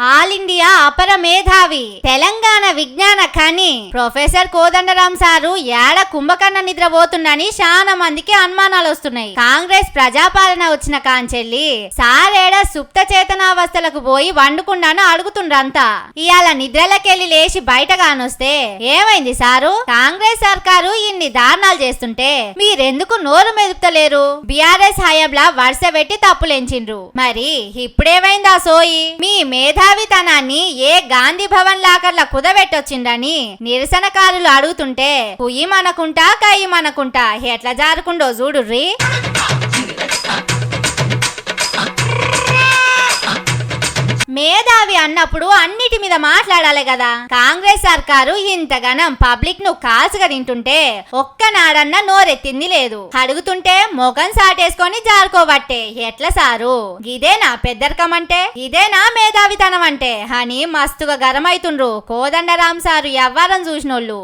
All India అపర మేధావి తెలంగాణ విజ్ఞాన ఖని ప్రొఫెసర్ కోదండరాం సారు ఏడ కుంభకర్ణ నిద్రపోతుండని చాలా మందికి అనుమానాలు వస్తున్నాయి. కాంగ్రెస్ ప్రజాపాలన వచ్చిన కాంచెల్లి సారేడ సుప్త చేతనావస్థలకు పోయి వండుకుండాను అడుగుతుండ్రంతా. ఇవాళ నిద్రలకెళ్లి లేచి బయట కానొస్తే ఏమైంది సారు, కాంగ్రెస్ సర్కారు ఇన్ని దారుణాలు చేస్తుంటే మీరెందుకు నోరు మెదుపుతలేరు? బీఆర్ఎస్ హయాంలా వరుస పెట్టి తప్పులెంచిండ్రు. మరి ఇప్పుడేమైందా సోయి? మీ మేధావితనాన్ని ఏ గాంధీ భవన్ లాకర్ల కుదబెట్టొచ్చిండని నిరసనకారులు అడుగుతుంటే కుయ్యమనకుంటా కయ్యమనకుంటా ఎట్లా జారుకుండో చూడుర్రి. మేధావి అన్నప్పుడు అన్నిటి మీద మాట్లాడాలి కదా. కాంగ్రెస్ సర్కారు ఇంతగానం పబ్లిక్ ను కాల్చుగా తింటుంటే ఒక్కనాడన్నా నోరెత్తింది లేదు. అడుగుతుంటే మొగం సాటేసుకొని జారుకోబట్టే. ఎట్లా సారు, ఇదేనా పెద్దరికం అంటే, ఇదేనా మేధావితనం అంటే అని మస్తుగా గరమైతుండ్రు కోదండరాం సారు ఎవ్వరం చూసినోళ్ళు.